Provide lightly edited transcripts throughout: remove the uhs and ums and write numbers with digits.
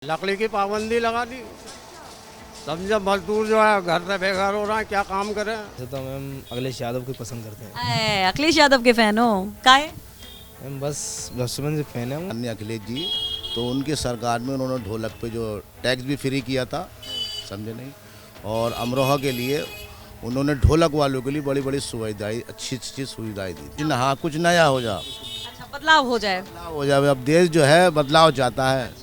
लकड़ी की पाबंदी लगा दी। समझे मजदूर जो है घर से बेघर हो रहा है, क्या काम करें। तो मैम अखिलेश यादव को पसंद करते हैं। अखिलेश यादव के फैन हो काहे? मैम बस बचपन से फैन है हूँ। अन्य अखिलेश जी तो उनकी सरकार में उन्होंने ढोलक पे जो टैक्स भी फ्री किया था, समझे नहीं, और अमरोहा के लिए उन्होंने ढोलक वालों के लिए बड़ी बड़ी सुविधाएं, अच्छी अच्छी सुविधाएं दी। हाँ, कुछ नया हो जाए, अच्छा बदलाव हो जाए। बदलाव हो जाए। अब देश जो है बदलाव चाहता है।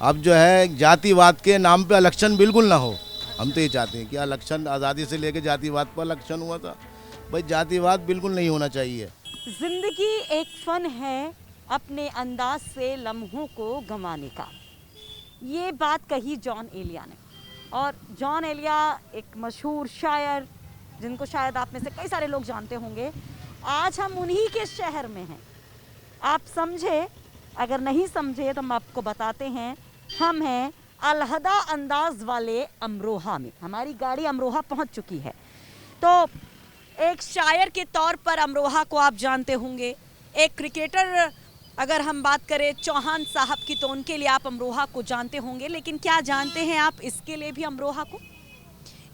अब जो है जातिवाद के नाम पे इलेक्शन बिल्कुल ना हो। हम तो ये चाहते हैं कि इलेक्शन आज़ादी से लेकर जातिवाद पर इलेक्शन हुआ था, भाई जातिवाद बिल्कुल नहीं होना चाहिए। जिंदगी एक फन है अपने अंदाज से लम्हों को गंवाने का, ये बात कही जॉन एलिया ने। और जॉन एलिया एक मशहूर शायर जिनको शायद आप में से कई सारे लोग जानते होंगे। आज हम उन्हीं के शहर में हैं। आप समझे, अगर नहीं समझे तो हम आपको बताते हैं। हम हैं अलहदा अंदाज वाले अमरोहा में। हमारी गाड़ी अमरोहा पहुंच चुकी है। तो एक शायर के तौर पर अमरोहा को आप जानते होंगे। एक क्रिकेटर अगर हम बात करें चौहान साहब की, तो उनके लिए आप अमरोहा को जानते होंगे। लेकिन क्या जानते हैं आप इसके लिए भी अमरोहा को?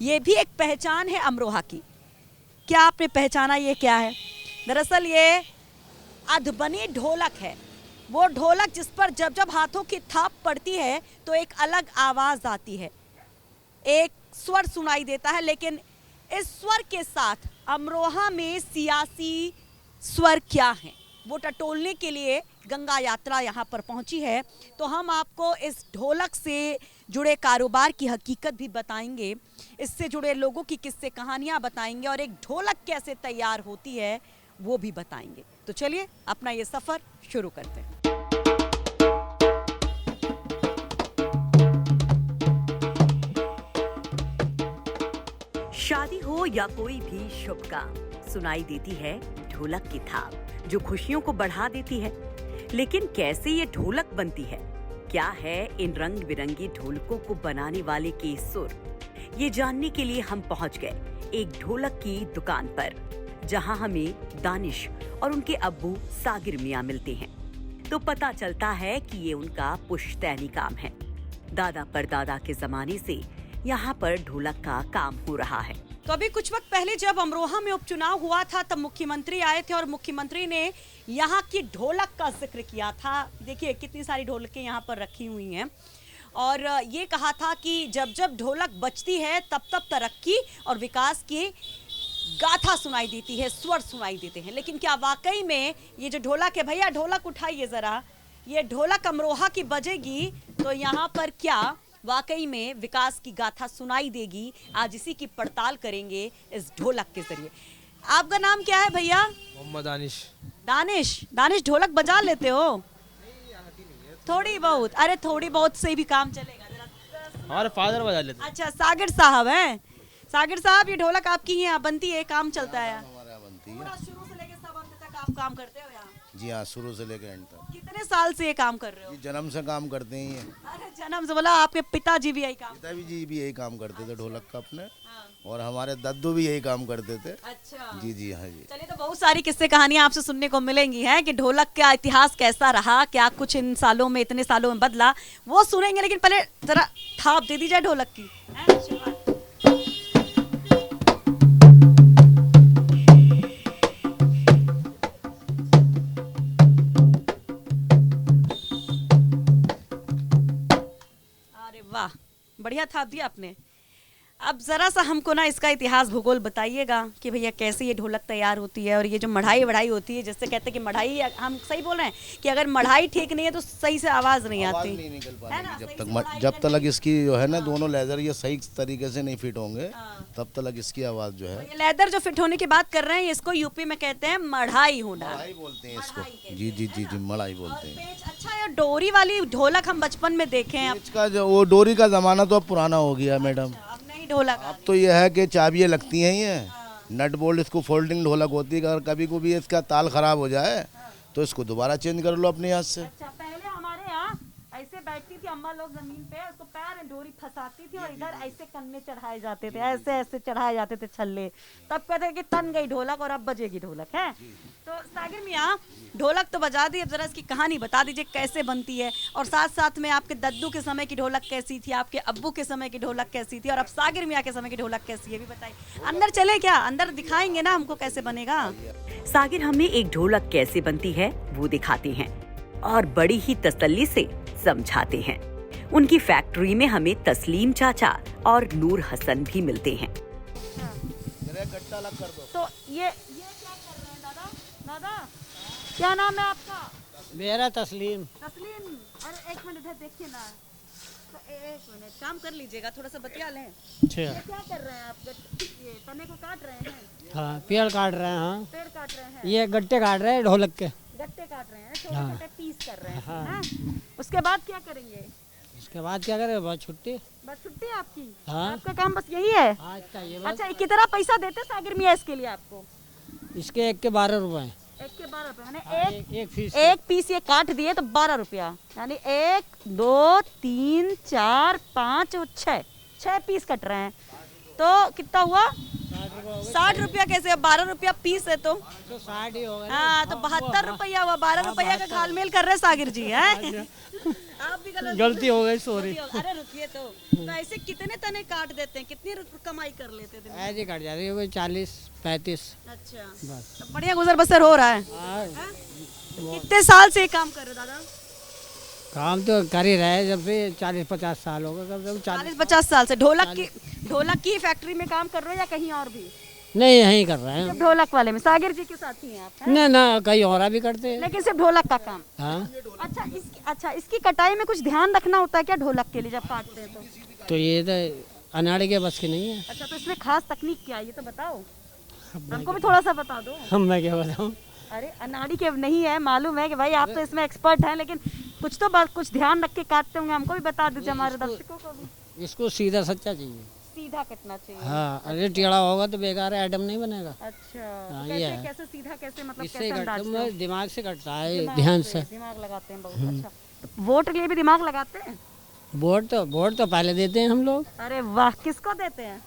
ये भी एक पहचान है अमरोहा की। क्या आपने पहचाना ये क्या है? दरअसल ये अधबनी ढोलक है। वो ढोलक जिस पर जब जब हाथों की थाप पड़ती है तो एक अलग आवाज़ आती है, एक स्वर सुनाई देता है। लेकिन इस स्वर के साथ अमरोहा में सियासी स्वर क्या हैं, वो टटोलने के लिए गंगा यात्रा यहाँ पर पहुँची है। तो हम आपको इस ढोलक से जुड़े कारोबार की हकीकत भी बताएंगे, इससे जुड़े लोगों की किस्से कहानियाँ बताएंगे, और एक ढोलक कैसे तैयार होती है वो भी बताएंगे। तो चलिए अपना ये सफ़र शुरू करते हैं। शादी हो या कोई भी शुभ काम, सुनाई देती है ढोलक की थाप, जो खुशियों को बढ़ा देती है। लेकिन कैसे ये ढोलक बनती है? क्या है इन रंग बिरंगी ढोलकों को बनाने वाले के सुर? ये जानने के लिए हम पहुंच गए एक ढोलक की दुकान पर, जहां हमें दानिश और उनके अब्बू सागिर मियां मिलते हैं। तो पता चलता है कि ये उनका पुश्तैनी काम है। दादा परदादा के जमाने से यहाँ पर ढोलक का काम हो रहा है। तो अभी कुछ वक्त पहले जब अमरोहा में उपचुनाव हुआ था, तब मुख्यमंत्री आए थे और मुख्यमंत्री ने यहाँ की ढोलक का जिक्र किया था। देखिए कितनी सारी ढोलकें यहाँ पर रखी हुई हैं, और ये कहा था कि जब जब ढोलक बजती है तब तब तरक्की और विकास की गाथा सुनाई देती है, स्वर सुनाई देते हैं। लेकिन क्या वाकई में ये जो ढोलक है, भैया ढोलक उठाइए जरा, ये ढोलक अमरोहा की बजेगी तो यहाँ पर क्या वाकई में विकास की गाथा सुनाई देगी? आज इसी की पड़ताल करेंगे इस ढोलक के जरिए। आपका नाम क्या है भैया? मोहम्मद दानिश। दानिश ढोलक बजा लेते हो? थोड़ी बहुत? अरे थोड़ी बहुत से भी काम चलेगा। हमारे फादर बजा लेते। अच्छा, सागिर साहब हैं। सागिर साहब, ये ढोलक आपकी ही यहाँ बनती है, काम चलता है? हमारे यहाँ बनती पूरा है। शुरू से लेकर सब अंत तक आप काम करते हो यहाँ? जी हाँ, शुरू से लेकर एंड तक। कितने साल से ये काम कर रहे हो? ये जन्म से काम करते हैं ये। अरे जन्म से बोला, आपके पिताजी भी यही काम? पिताजी जी भी यही काम करते थे ढोलक का अपने, हाँ। और हमारे दादू भी यही काम करते थे। अच्छा जी जी हाँ जी। चलिए, तो बहुत सारी किस्से कहानियां आपसे सुनने को मिलेंगी हैं कि ढोलक का इतिहास कैसा रहा, क्या कुछ इन सालों में, इतने सालों में बदला, वो सुनेंगे। लेकिन पहले जरा थाप दे दी जाए ढोलक की। अरे वाह, बढ़िया थाप दिया आपने। अब जरा सा हमको ना इसका इतिहास भूगोल बताइएगा कि भैया कैसे ये ढोलक तैयार होती है, और ये जो मढ़ाई वढ़ाई होती है, जिससे कहते हैं कि मढ़ाई, हम सही बोल रहे हैं कि अगर मढ़ाई ठीक नहीं है तो सही से आवाज नहीं आती, नहीं निकल है ना? पाएगी जब तक इसकी जो है ना दोनों लेदर ये सही तरीके से नहीं फिट होंगे, तब तक इसकी आवाज जो है। ये लेदर जो फिट होने की बात कर रहे हैं, इसको यूपी में कहते हैं मढ़ाई होना। मढ़ाई बोलते हैं इसको। जी जी जी जी, मढ़ाई बोलते हैं। अच्छा, ये डोरी वाली ढोलक हम बचपन में देखे हैं। इसका जो वो डोरी का जमाना तो अब पुराना हो गया मैडम। अब नहीं ढोलक। अब तो ये है कि चाबियाँ लगती हैं, ये नट बोल्ट, इसको फोल्डिंग ढोलक होती है। अगर कभी को भी इसका ताल खराब हो जाए तो इसको दोबारा चेंज कर लो अपने हाथ से। अच्छा, पहले हमारे यहाँ ऐसे बैठती थी अम्मा लोग जमीन पे उसको पैर में डोरी फंसाती थी और इधर ऐसे कन्ने चढ़ाए जाते थे, ऐसे ऐसे चढ़ाए जाते थे छल्ले, तब कहते थे कि तन गई ढोलक और अब बजेगी ढोलक है। तो सागिर मियाँ, ढोलक तो बजा दी, अब जरा इसकी कहानी बता दीजिए कैसे बनती है, और साथ साथ में आपके दद्दू के समय की ढोलक कैसी थी, आपके अब्बू के समय की ढोलक कैसी थी, और अब सागिर मियाँ के समय की ढोलक कैसी है भी बताइए। अंदर चले क्या, अंदर दिखाएंगे ना हमको कैसे बनेगा। सागिर हमें एक ढोलक कैसे बनती है वो दिखाते हैं और बड़ी ही तसल्ली से समझाते हैं। उनकी फैक्ट्री में हमें तस्लीम चाचा और नूर हसन भी मिलते हैं। गट्टा अलग कर दो। तो ये क्या कर रहे हैं दादा? दादा क्या नाम है आपका? मेरा तस्लीम। तस्लीम, अरे एक मिनट है, देखिए ना, तो एक मिनट काम कर लीजिएगा, थोड़ा सा बतिया लें। अच्छा, ये क्या कर रहे हैं आप? ये तने को काट रहे हैं? हाँ पेड़ काट रहे हैं। हाँ पेड़ काट रहे हैं, ये गट्टे काट रहे हैं ढोलक के। गट्टे काट रहे हैं, छोटे हाँ। छोटे पीस कर रहे हैं, हाँ। हैं? उसके बाद क्या करेंगे? उसके बाद क्या करें, बहुत छुट्टी। बस छुट्टी है आपकी? हाँ। आपका काम बस यही है? आज चाहिए बस। अच्छा, कितना पैसा देते सागिर मियाँ इसके लिए आपको? इसके एक के 12 रुपए। एक के 12 रुपए, यानी एक फीस। एक पीस ये काट दिए तो 12 रुपया, यानी 1 2 3 4 5 और 6 पीस कट रहे हैं, तो कितना हुआ? 60 रुपया। कैसे 12 रुपया पीस है तो 60 ही होगा। हाँ, तो 72 रुपया हुआ। 12 रुपया का घालमेल कर रहे सागिर जी हैं। आप भी गलती हो गई, सॉरी। अरे रुकिए, तो ऐसे कितने तने काट देते हैं, कितनी कमाई कर लेते थे? ऐसे कट जाती है कोई 40-35। अच्छा, बस। तो बढ़िया गुजर बसर हो रहा है। हाँ, कितने साल से ये काम कर रहे हो दादा? काम तो कर ही रहे जब से 40-50 साल हो गए। कब 40 40-50 साल से ढोलक की फैक्ट्री में काम कर रहे हो या कहीं और भी? नहीं, यहीं कर रहे हैं। सिर्फ ढोलक वाले में सागिर जी के साथ ही हैं आप, हैं? नहीं ना, कहीं और भी करते हैं। लेकिन सिर्फ ढोलक का काम। हाँ, अच्छा, इसकी कटाई में कुछ ध्यान रखना होता है क्या ढोलक के लिए जब काटते हैं तो ये तो अनाड़ी के बस की नहीं है। अच्छा, तो इसमें खास तकनीक क्या है ये तो बताओ, हमको भी थोड़ा सा बता दो। हम मैं क्या बताऊँ। अरे अनाड़ी के नहीं है, मालूम है कि भाई आप तो इसमें एक्सपर्ट हैं, लेकिन कुछ ध्यान रख के काटते होंगे, हमको भी बता दीजिए, हमारे दर्शकों को भी। इसको सीधा सच्चा चाहिए। सीधा कटना चाहिए। हाँ, अरे टेढ़ा होगा तो बेकार है, आइटम नहीं बनेगा। अच्छा, हाँ, तो ये है। कैसे सीधा, कैसे मतलब इससे कैसे कटता अंदाज से? मैं दिमाग से कटता है, दिमाग ध्यान से। दिमाग लगाते हैं बहुत। अच्छा, तो वोट के लिए भी दिमाग लगाते हैं? वोट तो पहले देते हैं हम लोग। अरे वाह, किसको देते हैं?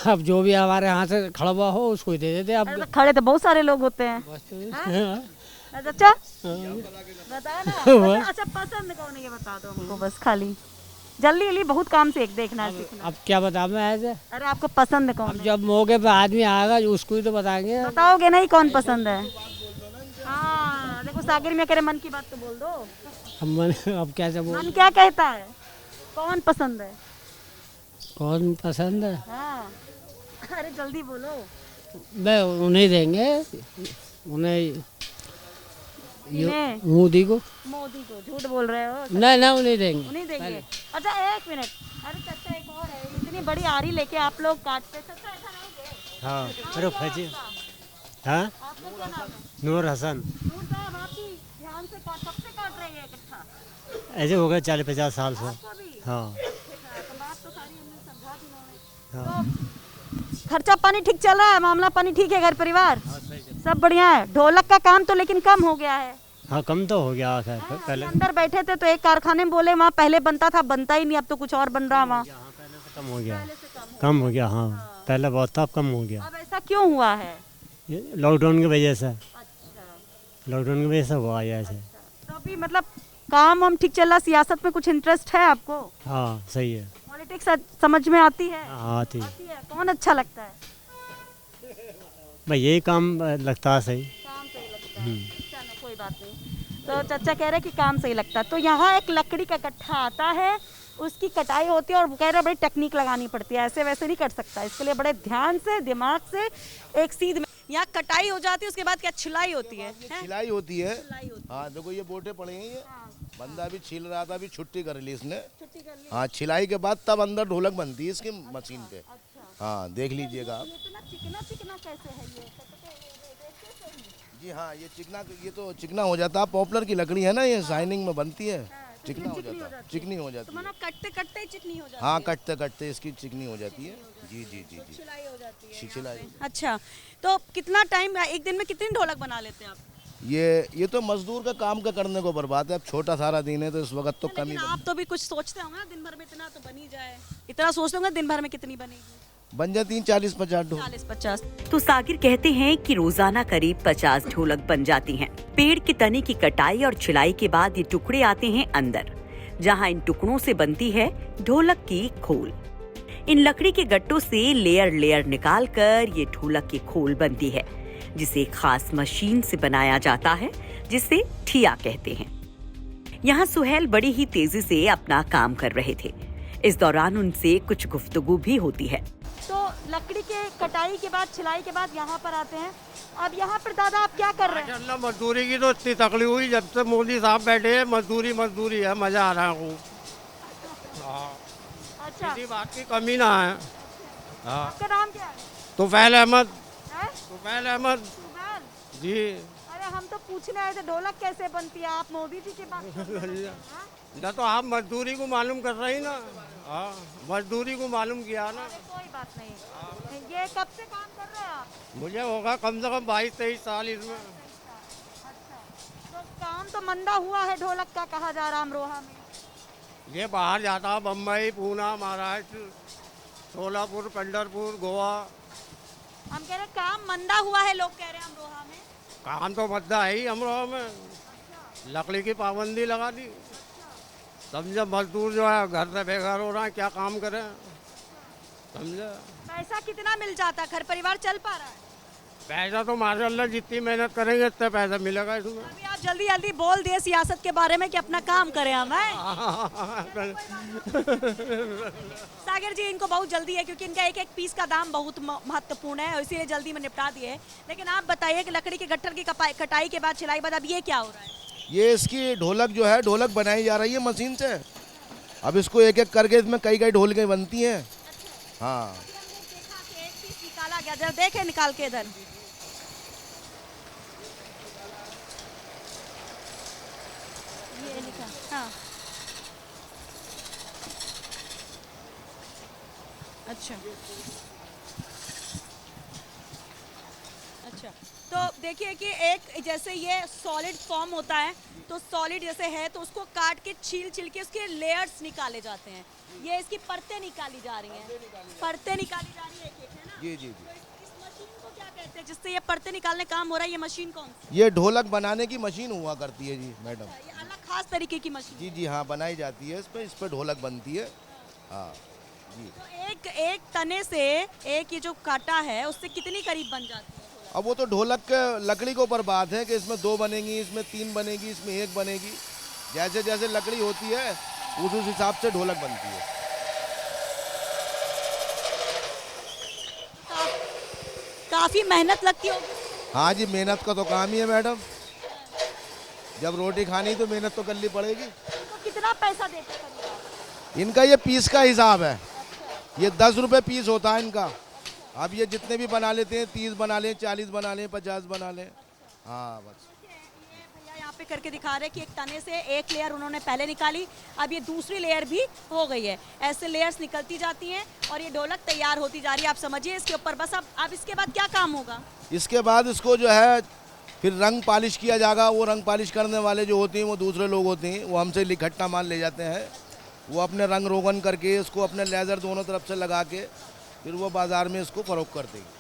अब जो भी हमारे यहाँ से खड़ा हुआ हो उसको ही दे देते हैं। अरे अब तो खड़े तो बहुत सारे लोग होते हैं। हाँ। अच्छा बताओ ना। अच्छा, पसंद कौन है ये बता दो हमको, बस खाली जल्दी जल्दी, बहुत काम से एक देखना है, सीखना। अब क्या बताऊँ मैं ऐसे। अरे आपको पसंद कौन अब है? जब मौके पे आदमी आएगा उसको ही तो बताएंगे। बताओगे नहीं कौन पसंद है? हाँ देखो, सागिर में करे मन की बात तो बोल दो। अब कैसे बोल, मन क्या कहता है, कौन पसंद है? कौन पसंद है? हाँ, अरे जल्दी बोलो। मैं उन्हें देंगे, उन्हें इन्हें? मोदी को। मोदी को? झूठ बोल रहे हो। नहीं, उन्हें देंगे। उन्हीं देंगे। अच्छा एक मिनट, अरे चाचा एक और है, इतनी बड़ी आरी लेके आप लोग काटते, चाचा ऐसा नहीं है? हाँ, अरे फजी। हाँ, आपका क्या नाम है? नूर हसन। नूर साहब, आप ही ध्यान से कब से काट रहे हैं इकट्ठा? ऐसे हो गए 40-50 साल से। आपको भी? हाँ, अच्छा, तो बात तो सारी हमने समझा दी उन्होंने। हाँ, तो खर्चा पानी ठीक चल रहा है, मामला पानी ठीक है, घर परिवार सब बढ़िया है? ढोलक का काम तो लेकिन कम हो गया है। हाँ, कम तो हो गया खैर पहले। अंदर बैठे थे तो एक कारखाने में बोले वहाँ पहले बनता था, बनता ही नहीं, अब तो कुछ और बन रहा वहाँ। हाँ, पहले से कम हो गया। कम हो गया, हाँ। पहले बहुत था, अब कम हो गया। अब ऐसा क्यों हुआ है? ये लॉकडाउन की वजह से। अच्छा, लॉकडाउन की वजह से हुआ है ऐसे। तो अभी मतलब काम हम ठीक चल रहा, सियासत में कुछ इंटरेस्ट है आपको? हाँ, सही है। पॉलिटिक्स समझ में आती है? हाँ, आती है। आती है। कौन अच्छा लगता है? भाई यही काम लगता है सही। काम सही लगता है। चलो कोई बात नहीं। तो चाचा कह रहे कि काम सही लगता है। तो यहाँ एक लकड़ी का कट्ठा आता है, उसकी कटाई होती है, और कह रहे बड़ी टेक्निक लगानी पड़ती है, ऐसे वैसे नहीं कट सकता, इसके लिए बड़े ध्यान से, दिमाग से, एक सीध में। यहाँ कटाई हो जाती है, उसके बाद क्या छिलाई होती है? हैं? छिलाई होती है। छिलाई होती हाँ देखो, ये बोटे पड़े हैं, ये बंदा अभी छील रहा था, अभी छुट्टी कर ली इसने। छुट्टी कर ली। हाँ, छिलाई के बाद तब अंदर ढोलक बनती है इसकी मशीन पे। हाँ, देख लीजिएगा आप। ये इतना चिकना चिकना कैसे है ये? जी हाँ, ये चिकना, ये तो चिकना हो जाता है। पॉपुलर की लकड़ी है ना, ये शाइनिंग में बनती है, चिकना हो जाता है, चिकनी हो जाती तो है। मानो कटते कटते ही चिकनी हो जाती हाँ, कटते कटते इसकी चिकनी हो जाती है। जी जी जी है, जी, छिलाई हो जाती है। छिलाई। अच्छा, तो कितना टाइम, एक दिन में कितनी ढोलक बना लेते हैं आप? ये तो मजदूर का काम का करने को बर्बाद है। अब छोटा सारा दिन है तो इस वक्त तो कम ही लेकिन आप तो भी कुछ सोचते होंगे ना, दिन भर में इतना तो बन ही जाए, इतना सोचते होंगे दिन भर में कितनी बनेगी? बन जाती हैं 40-50 ढोल। 40-50। तो सागिर कहते हैं कि रोजाना करीब 50 ढोलक बन जाती हैं। पेड़ के तने की कटाई और छिलाई के बाद ये टुकड़े आते हैं अंदर, जहां इन टुकड़ों से बनती है ढोलक की खोल। इन लकड़ी के गट्टों से लेयर लेयर निकालकर ये ढोलक की खोल बनती है, जिसे एक खास मशीन से बनाया जाता है, जिसे ठिया कहते हैं। यहाँ सुहेल बड़ी ही तेजी से अपना काम कर रहे थे। इस दौरान उनसे कुछ गुफ्तगू भी होती है। तो लकड़ी के कटाई के बाद, छिलाई के बाद यहाँ पर आते हैं। अब यहाँ पर दादा आप क्या कर रहे हैं? माशाल्लाह मजदूरी की तो इतनी तकलीफ हुई जब से मोदी साहब बैठे हैं। मजदूरी मजदूरी है, मजा आ रहा है। अच्छा, किसी बात की कमी ना है। हाँ। आपका नाम क्या है? तुफैल अहमद। हैं? तुफैल अहमद सुबैल। जी। अरे हम तो पूछने आए थे ढोलक कैसे बनती है, आप मोदी जी की बात कर रहे हैं। हाँ? ना तो आप मजदूरी को मालूम कर रही ना। हाँ, मजदूरी को मालूम किया ना। अरे कोई बात नहीं। ये कब से काम कर रहे हैं आप? मुझे होगा कम से कम 22-23 साल इसमें। अच्छा, तो काम तो मंदा हुआ है ढोलक का, कहा जा रहा अमरोहा में। ये बाहर जाता है, बम्बई, पूना, महाराष्ट्र, सोलापुर, पंढरपुर, गोवा। हम कह रहे हैं काम मंदा हुआ है, लोग कह रहे हैं अमरोहा में। काम तो मद्दा है ही अमरोहा में। लकड़ी की पाबंदी लगा दी। समझे, मजदूर जो है घर से बेघर हो रहा है, क्या काम करें? समझे, पैसा कितना मिल जाता है, घर परिवार चल पा रहा है? पैसा तो माशाल्लाह जितनी मेहनत करेंगे उतना पैसा मिलेगा इसमें। अभी आप जल्दी जल्दी बोल दिए सियासत के बारे में कि अपना काम करें हम, हैं? सागर जी, इनको बहुत जल्दी है क्योंकि इनका एक एक पीस का दाम बहुत महत्वपूर्ण है, इसीलिए जल्दी में निपटा दिए। लेकिन आप बताइए कि लकड़ी के गट्ठर की कटाई के बाद, छिलाई बाद, अब ये क्या हो रहा है? ये इसकी ढोलक जो है, ढोलक बनाई जा रही है मशीन से। अब इसको एक एक करके इसमें कई कई ढोलकें बनती हैं। हाँ, देखा कि एक पीस निकाला गया, जरा देखे निकाल के इधर। ये लिखा, हाँ। अच्छा अच्छा, तो देखिए कि एक जैसे ये सॉलिड फॉर्म होता है, तो सॉलिड जैसे है तो उसको काट के छील के उसके लेयर्स निकाले जाते हैं। ये इसकी परतें निकाली जा रही हैं, परतें निकाली जा रही है एक-एक, है ना? जी जी जी। तो इस मशीन को क्या कहते हैं जिससे ये परतें निकालने काम हो रहा है? ये मशीन कौन सी? ये ढोलक बनाने की मशीन हुआ करती है जी मैडम। ये अलग खास तरीके की मशीन। जी जी हाँ, बनाई जाती है। इस पे ढोलक बनती है। हाँ जी। तो एक तने से एक ये जो काटा है उससे कितनी करीब बन जाती है? अब वो तो ढोलक के लकड़ी के ऊपर बात है कि इसमें 2 बनेंगी, इसमें 3 बनेगी, इसमें 1 बनेगी। जैसे जैसे लकड़ी होती है उस हिसाब से ढोलक बनती है। काफी मेहनत लगती होगी। हाँ जी, मेहनत का तो काम ही है मैडम। जब रोटी खानी तो मेहनत तो करनी पड़ेगी। तो कितना पैसा देते हैं कभी आप? इनका ये पीस का हिसाब है। ये 10 रुपये पीस होता है इनका। अब ये जितने भी बना लेते हैं, 30 बना लें, 40 बना लें, 50 बना लें। हाँ बस। ये भैया यहाँ पे करके दिखा रहे हैं कि एक तने से एक लेयर उन्होंने पहले निकाली, अब ये दूसरी लेयर भी हो गई है। ऐसे लेयर्स निकलती जाती हैं और ये ढोलक तैयार होती जा रही है। आप समझिए इसके ऊपर बस। अब इसके बाद क्या काम होगा? इसके बाद इसको जो है फिर रंग पालिश किया जाएगा। वो रंग पालिश करने वाले जो होते हैं वो दूसरे लोग होते हैं, वो हमसे इकट्ठा माल ले जाते हैं। वो अपने रंग रोगन करके उसको अपने लेज़र दोनों तरफ से लगा के फिर वो बाज़ार में इसको फरोख्त कर देंगे।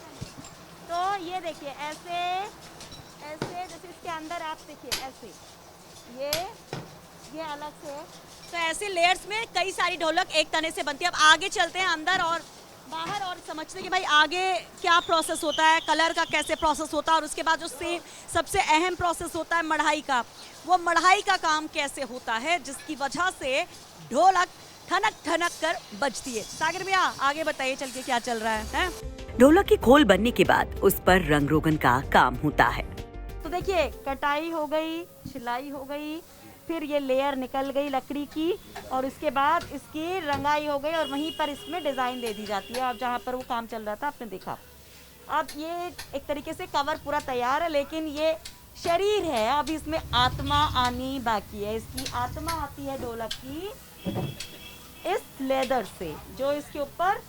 तो ये देखिए ऐसे ऐसे, जैसे इसके अंदर आप देखिए ऐसे, ये अलग से है। तो ऐसे लेयर्स में कई सारी ढोलक एक तने से बनती है। अब आगे चलते हैं अंदर और बाहर और समझते हैं कि भाई आगे क्या प्रोसेस होता है, कलर का कैसे प्रोसेस होता है, और उसके बाद जो सबसे अहम प्रोसेस होता है मढ़ाई का, वो मढ़ाई का काम कैसे होता है जिसकी वजह से ढोलक ठनक ठनक कर बजती है। सागर भैया आगे बताइए चल के क्या चल रहा है? ढोलक की खोल बनने के बाद उस पर रंग रोगन का काम होता है। तो देखिए कटाई हो गई, छिलाई हो गई, फिर ये लेयर निकल गई लकड़ी की, और उसके बाद इसकी रंगाई हो गई और वहीं पर इसमें डिज़ाइन दे दी जाती है। अब जहाँ पर वो काम चल रहा था आपने देखा। अब ये एक तरीके से कवर पूरा तैयार है, लेकिन ये शरीर है, अब इसमें आत्मा आनी बाकी है। इसकी आत्मा आती है ढोलक की इस लेदर से जो इसके ऊपर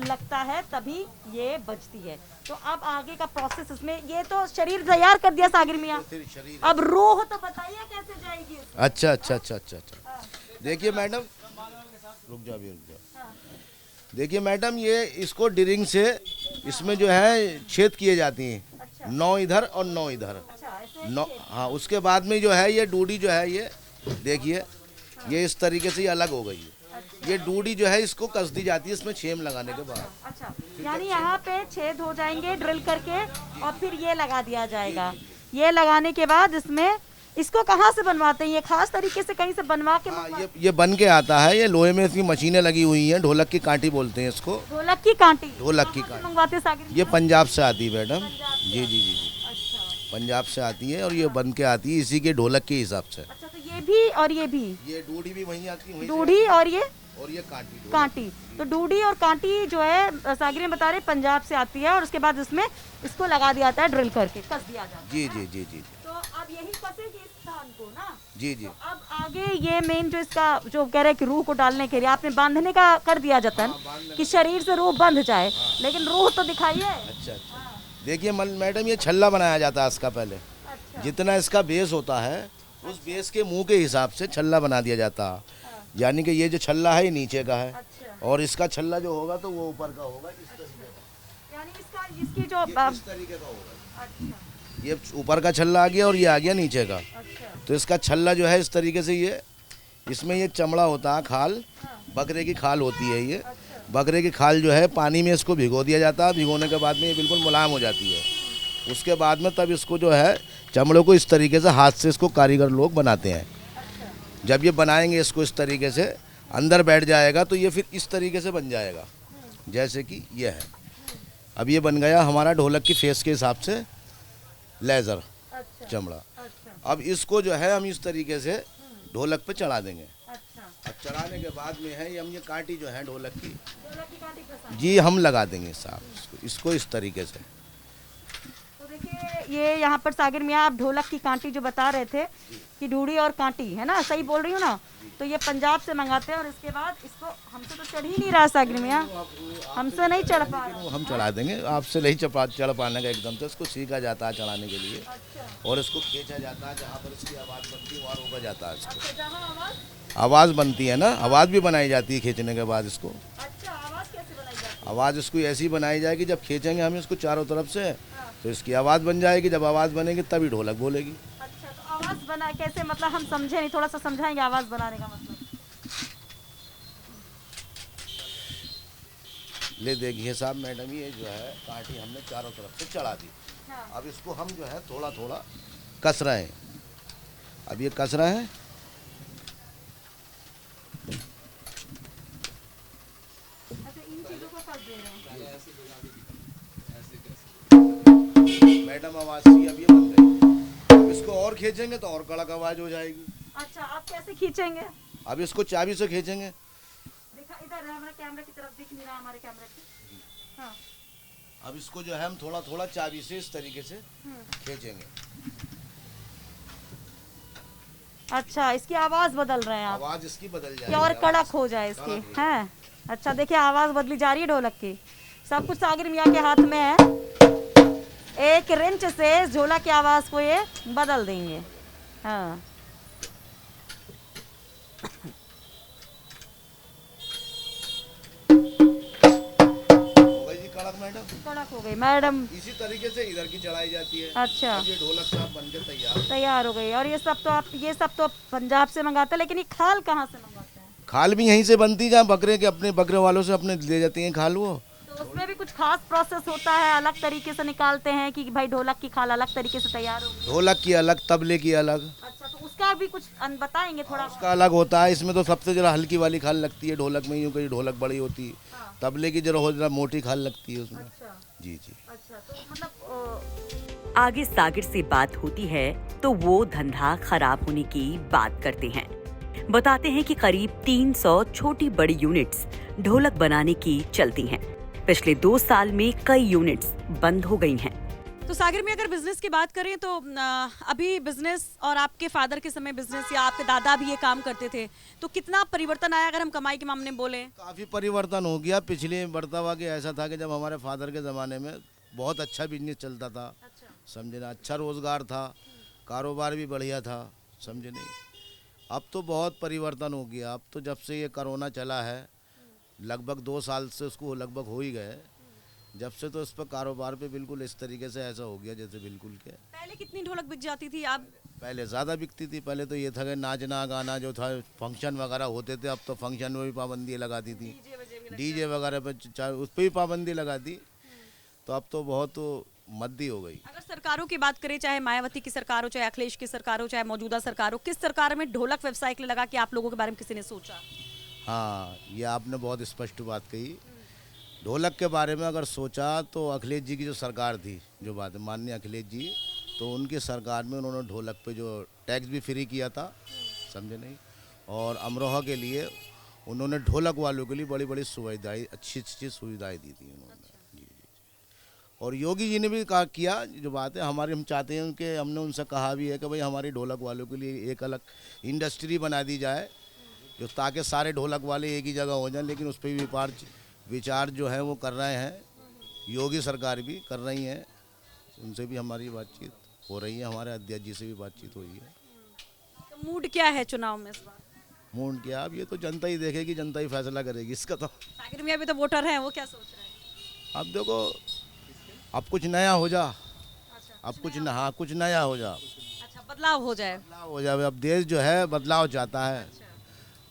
लगता है तभी ये बजती है। तो अब आगे का प्रोसेस इसमें, ये तो शरीर तैयार कर दिया सागिर मियाँ, फिर शरीर अब रूह तो बताइए कैसे जाएगी। अच्छा अच्छा अच्छा अच्छा अच्छा। देखिए मैडम, रुक जाओ अभी, रुक जाओ। देखिए मैडम, ये इसको ड्रिलिंग से इसमें जो है छेद किए जाती हैं, 9 इधर और 9 इधर, अच्छा, ऐसे 9। हाँ, उसके बाद में जो है ये डूडी जो है, ये देखिए ये इस तरीके से ये अलग हो गई है। ये डूडी जो है इसको कस दी जाती है इसमें छेम लगाने के बाद। अच्छा, यानी यहाँ पे छेद हो जाएंगे ड्रिल करके और फिर ये लगा दिया जाएगा। ये लगाने के बाद इसमें, इसको कहाँ से बनवाते हैं? ये खास तरीके से कहीं से बनवा के हाँ, ये बन के आता है। ये लोहे में इसकी मशीनें लगी हुई हैं, ढोलक की कांटी बोलते हैं इसको। ढोलक की कांटी? ढोलक की कहाँ से कांटी मंगवाते हैं सागिर? ये पंजाब से आती है मैडम। जी जी जी जी, अच्छा पंजाब से आती है और ये बन के आती है इसी के ढोलक के हिसाब से। अच्छा, तो ये भी और ये भी, ये डूडी भी वहीं आती है, वहीं से डूडी और ये और ये कांटी, ढोलक। कांटी। तो डूडी और कांटी जो है सागिर में बता रहे पंजाब से आती है और उसके बाद इसमें इसको लगा दिया जाता है, ड्रिल करके कस दिया जाता है। जी जी जी जी तो अब यही कसेगी इस धान को ना? जी जी। तो अब आगे ये मेन जो इसका जो कह रहे हैं कि रूह को डालने के लिए आपने बांधने का कर दिया जाता है कि शरीर से रूह बंध जाए, लेकिन रूह तो दिखाइए। अच्छा अच्छा। देखिए मैडम, ये छल्ला बनाया जाता है इसका पहले। अच्छा, जितना इसका बेस होता है उस बेस के मुंह के हिसाब से छल्ला बना दिया जाता है। यानी कि ये जो छल्ला है ये नीचे का है अच्छा, और इसका छल्ला जो होगा तो वो ऊपर का होगा, इस तरीके का। यानी इसका इसकी जो ये इस तरीके का होगा। अच्छा ये ऊपर का छल्ला आ गया और ये आ गया नीचे का। अच्छा, तो इसका छल्ला जो है इस तरीके से, ये इसमें ये चमड़ा होता है, खाल, बकरे की खाल होती है। ये बकरे की खाल जो है पानी में इसको भिगो दिया जाता है। भिगोने के बाद में ये बिल्कुल मुलायम हो जाती है। उसके बाद में तब इसको जो है चमड़ों को इस तरीके से हाथ से इसको कारीगर लोग बनाते हैं। जब ये बनाएंगे इसको इस तरीके से अंदर बैठ जाएगा तो ये फिर इस तरीके से बन जाएगा, जैसे कि ये है। अब ये बन गया हमारा ढोलक की फेस के हिसाब से लेज़र अच्छा, चमड़ा। अच्छा, अब इसको जो है हम इस तरीके से ढोलक पे चढ़ा देंगे। अच्छा। अब चढ़ाने के बाद में है हम ये कांटी जो है ढोलक की, ढोलक की कांटी पसंद। जी हम लगा देंगे साहब इसको इस तरीके से। तो देखिए ये यहाँ पर सागिर मियाँ आप ढोलक की कांटी जो बता रहे थे कि डूडी और कांटी है ना, सही बोल रही हूँ ना? तो ये पंजाब से मंगाते हैं और इसके बाद इसको हमसे तो चढ़ ही नहीं रहा सागिर मियाँ, हमसे नहीं चढ़ पा रहा। वो हम चढ़ा देंगे, आपसे नहीं चढ़ पाने का एकदम से। इसको सीखा जाता है चढ़ाने के लिए और इसको खींचा जाता है। जहाँ पर इसकी आवाज़ बनती है वहाँ रोका जाता है इसको। जहाँ आवाज़ बनती है ना, आवाज़ भी बनाई जाती है खींचने के बाद इसको। अच्छा, आवाज़ कैसे बनाई जाती आवाज़ इसको ऐसी बनाई जाएगी, जब खींचेंगे हम इसको चारों तरफ से तो इसकी आवाज़ बन जाएगी। जब आवाज़ बनेगी तभी ढोलक बोलेगी। है? अच्छा, तो आवाज़ बना कैसे, मतलब हम समझे नहीं, थोड़ा सा समझाएंगे आवाज़ बनाने का मतलब? ले देखिए साहब मैडम, ये जो है कांटी हमने चारों तरफ से चढ़ा दी। हाँ। अब इसको हम जो है थोड़ा थोड़ा कस रहे हैं। अब ये कस रहे हैं। अच्छा, इन चीज़ों को कस दे रहे हैं। मैडम आवाज़ की अब ये बन गई। अब इसको और खींचेंगे तो और कड़क आवाज़ हो जाएगी। अच्छा, आप कैसे खींचेंगे? अब इसको चाबी से खींचेंगे। देखा इधर है, हमारे कैमरे की तरफ दिख नहीं रहा, हमारे कैमरे की। हाँ, अब इसको जो है हम थोड़ा थोड़ा चाबी से इस तरीके से खींचेंगे। अच्छा, इसकी आवाज़ बदल रहे हैं आप आवाज़ इसकी बदल कि जाएगी और आवाज़। कड़क हो जाए इसकी, हैं? अच्छा, देखिए आवाज़ बदली जा रही है ढोलक की। सब कुछ सागिर मियाँ के हाथ में है। एक रिंच से ढोलक की आवाज़ को ये बदल देंगे। हाँ, हो गई जी कड़क मैडम। कड़क हो गई मैडम। इसी तरीके से इधर की चढ़ाई जाती है। अच्छा, अब ये ढोलक साहब बन के तैयार। तैयार हो गई। और ये सब तो पंजाब से मंगाते हैं, लेकिन ये खाल कहाँ से मंगाते हैं? खाल भी यहीं से बनती है, जहाँ बकरे के अपने बकरे वालों से अपने ले जाती हैं खाल वो। तो उसमें भी कुछ खास प्रोसेस होता है, अलग तरीके से निकालते हैं कि भाई ढोलक की खाल अलग तरीके से तैयार होगी? ढोलक की अलग, तबले की अलग। अच्छा, तो उसका भी कुछ बताएंगे थोड़ा? उसका अलग होता है। इसमें तो सबसे जरा हल्की वाली खाल लगती है ढोलक में, यूँ कहीं ढोलक बड़ी होती है। हाँ। तबले की जरा मोटी खाल लगती है उसमें। अच्छा, जी जी। अच्छा, तो मतलब आगे सागिर से बात होती है तो वो धंधा खराब होने की बात करते हैं। बताते हैं कि करीब 300 छोटी बड़ी यूनिट्स ढोलक बनाने की चलती हैं। पिछले 2 साल में कई यूनिट्स बंद हो गई हैं। तो सागर में अगर बिजनेस की बात करें तो अभी बिजनेस और आपके फादर के समय बिजनेस या आपके दादा भी ये काम करते थे, तो कितना परिवर्तन आया अगर हम कमाई के मामले में बोले? काफ़ी परिवर्तन हो गया। पिछले बर्तावा के ऐसा था कि जब हमारे फादर के ज़माने में बहुत अच्छा बिजनेस चलता था, समझे ना, अच्छा रोज़गार था, कारोबार भी बढ़िया था, समझे नहीं। अब तो बहुत परिवर्तन हो गया। अब तो जब से ये कोरोना चला है, लगभग 2 साल से उसको लगभग हो ही गए, जब से तो इस पर कारोबार पे बिल्कुल इस तरीके से ऐसा हो गया जैसे बिल्कुल के। पहले कितनी ढोलक बिक जाती थी? आप पहले ज़्यादा बिकती थी। पहले तो ये था कि नाचना गाना जो था, फंक्शन वगैरह होते थे, अब तो फंक्शन में भी पाबंदी लगा दी थी, डीजे वगैरह पर उस पर भी पाबंदी लगा दी। तो अब तो बहुत मद्दी हो गई। अगर सरकारों की बात करें, चाहे मायावती की सरकार हो, चाहे अखिलेश की सरकार हो, चाहे मौजूदा सरकार हो, किस सरकार में ढोलक व्यवसाय के लिए लगा कि आप लोगों के बारे में किसी ने सोचा? हाँ, ये आपने बहुत स्पष्ट बात कही। ढोलक के बारे में अगर सोचा तो अखिलेश जी की जो सरकार थी, जो बात है माननीय अखिलेश जी, तो उनकी सरकार में उन्होंने ढोलक पे जो टैक्स भी फ्री किया था, समझे नहीं, और अमरोहा के लिए उन्होंने ढोलक वालों के लिए बड़ी बड़ी सुविधाएं, अच्छी सुविधाएं दी थी उन्होंने। जी। और योगी जी ने भी कहा किया, जो बात है हमारी, हम चाहते हैं कि हमने उनसे कहा भी है कि भाई हमारी ढोलक वालों के लिए एक अलग इंडस्ट्री बना दी जाए, जो ताकि सारे ढोलक वाले एक ही जगह हो जाएं। लेकिन उस पर भी विचार जो है वो कर रहे हैं, योगी सरकार भी कर रही है, उनसे भी हमारी बातचीत हो रही है, हमारे अध्यक्ष जी से भी बातचीत हुई है। तो मूड क्या है चुनाव में इस बार? मूड क्या, अब ये तो जनता ही देखेगी, जनता ही फैसला करेगी इसका। तो सागर में अभी तो वोटर हैं, वो क्या सोच रहे हैं? अब देखो, अब कुछ नया हो जा, अब कुछ हाँ कुछ नया हो जा, अच्छा, बदलाव हो जाए। बदलाव हो जाए। अब देश जो है बदलाव चाहता है।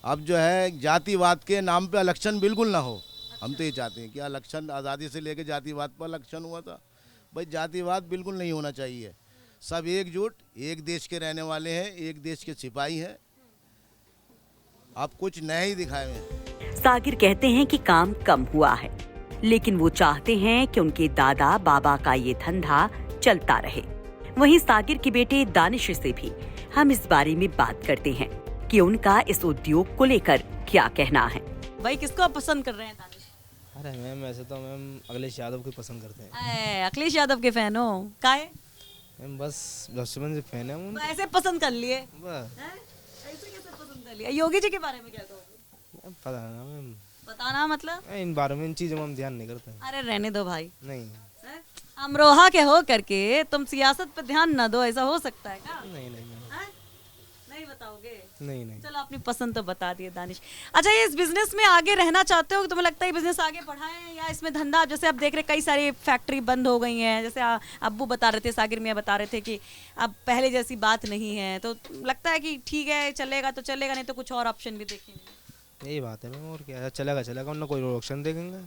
अब जो है जातिवाद के नाम पे इलेक्शन बिल्कुल ना हो। हम तो ये चाहते हैं कि इलेक्शन आज़ादी से लेके जातिवाद पर इलेक्शन हुआ था, भाई जातिवाद बिल्कुल नहीं होना चाहिए। सब एकजुट, एक देश के रहने वाले हैं, एक देश के सिपाही हैं। आप कुछ नया ही दिखाए हैं। सागिर कहते हैं कि काम कम हुआ है, लेकिन वो चाहते हैं कि उनके दादा बाबा का ये धंधा चलता रहे। वहीं सागिर के बेटे दानिश से भी हम इस बारे में बात करते हैं कि उनका इस उद्योग को लेकर क्या कहना है। भाई किसको आप पसंद कर रहे हैं दानिश? अरे मैम ऐसे तो मैम अखिलेश यादव को पसंद करते हैं। अखिलेश यादव के फैन हो? काहे? मैम बस बचपन से फैन है हम। ऐसे पसंद कर लिए? बस। ऐसे कैसे पसंद कर लिया? योगी जी के बारे में क्या कहोगे? पता ना मैम, बताना मतलब? इन बारे में, इन चीजों में हम ध्यान नहीं करते। अरे रहने दो भाई। नहीं अमरोहा के हो करके तुम सियासत पे ध्यान न दो, ऐसा हो सकता है क्या? नहीं नहीं नहीं बताओगे? नहीं। चलो अपनी पसंद तो बता दिए दानिश। अच्छा, ये इस बिजनेस में आगे रहना चाहते हो? तुम्हें लगता है बिजनेस आगे बढ़ाएं या इसमें धंधा, जैसे आप देख रहे कई सारी फैक्ट्री बंद हो गई हैं, जैसे अब्बू बता रहे थे, सागिर में बता रहे थे कि अब पहले जैसी बात नहीं है, तो लगता है कि ठीक है चलेगा तो चलेगा, नहीं तो कुछ और ऑप्शन भी देखेंगे? यही बात है मैम, और क्या चलेगा चलेगा, कोई ऑप्शन देखेंगे।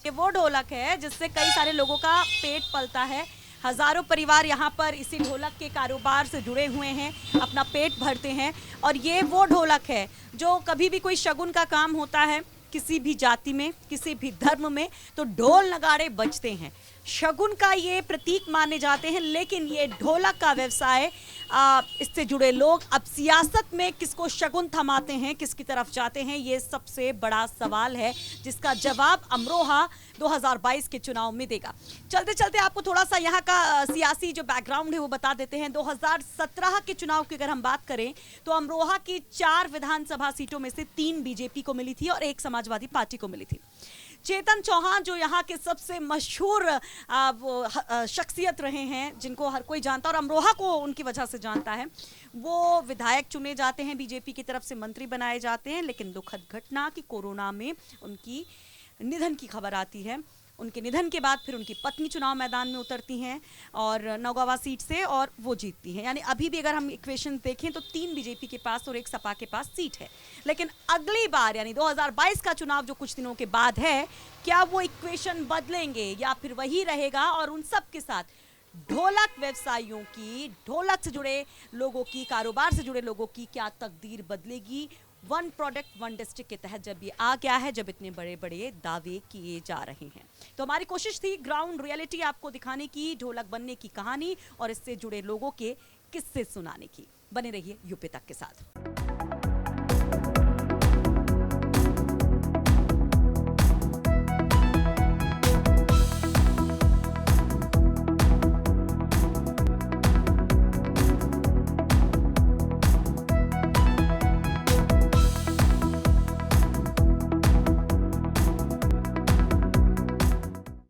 ये वो ढोलक है जिससे कई सारे लोगों का पेट पलता है। हजारों परिवार यहाँ पर इसी ढोलक के कारोबार से जुड़े हुए हैं, अपना पेट भरते हैं। और ये वो ढोलक है जो कभी भी कोई शगुन का काम होता है, किसी भी जाति में, किसी भी धर्म में, तो ढोल नगाड़े बजते हैं। शगुन का ये प्रतीक माने जाते हैं। लेकिन ये ढोलक का व्यवसाय, इससे जुड़े लोग अब सियासत में किसको शगुन थमाते हैं, किसकी तरफ जाते हैं, ये सबसे बड़ा सवाल है जिसका जवाब अमरोहा 2022 के चुनाव में देगा। चलते चलते आपको थोड़ा सा यहाँ का सियासी जो बैकग्राउंड है वो बता देते हैं। 2017 के चुनाव की अगर हम बात करें तो अमरोहा की 4 विधानसभा सीटों में से 3 बीजेपी को मिली थी और 1 समाजवादी पार्टी को मिली थी। चेतन चौहान जो यहाँ के सबसे मशहूर शख्सियत रहे हैं, जिनको हर कोई जानता और अमरोहा को उनकी वजह से जानता है, वो विधायक चुने जाते हैं, बीजेपी की तरफ से मंत्री बनाए जाते हैं। लेकिन दुखद घटना कि कोरोना में उनकी निधन की खबर आती है। उनके निधन के बाद फिर उनकी पत्नी चुनाव मैदान में उतरती हैं और नौगावा सीट से, और वो जीतती हैं। यानी अभी भी अगर हम इक्वेशन देखें तो 3 बीजेपी के पास और 1 सपा के पास सीट है। लेकिन अगली बार यानी 2022 का चुनाव जो कुछ दिनों के बाद है, क्या वो इक्वेशन बदलेंगे या फिर वही रहेगा? और उन सब के साथ ढोलक व्यवसायियों की, ढोलक से जुड़े लोगों की, कारोबार से जुड़े लोगों की क्या तकदीर बदलेगी? 1 प्रोडक्ट 1 डिस्ट्रिक्ट के तहत जब ये आ गया है, जब इतने बड़े बड़े दावे किए जा रहे हैं, तो हमारी कोशिश थी ग्राउंड रियलिटी आपको दिखाने की, ढोलक बनने की कहानी और इससे जुड़े लोगों के किस्से सुनाने की। बने रहिए यूपी तक के साथ।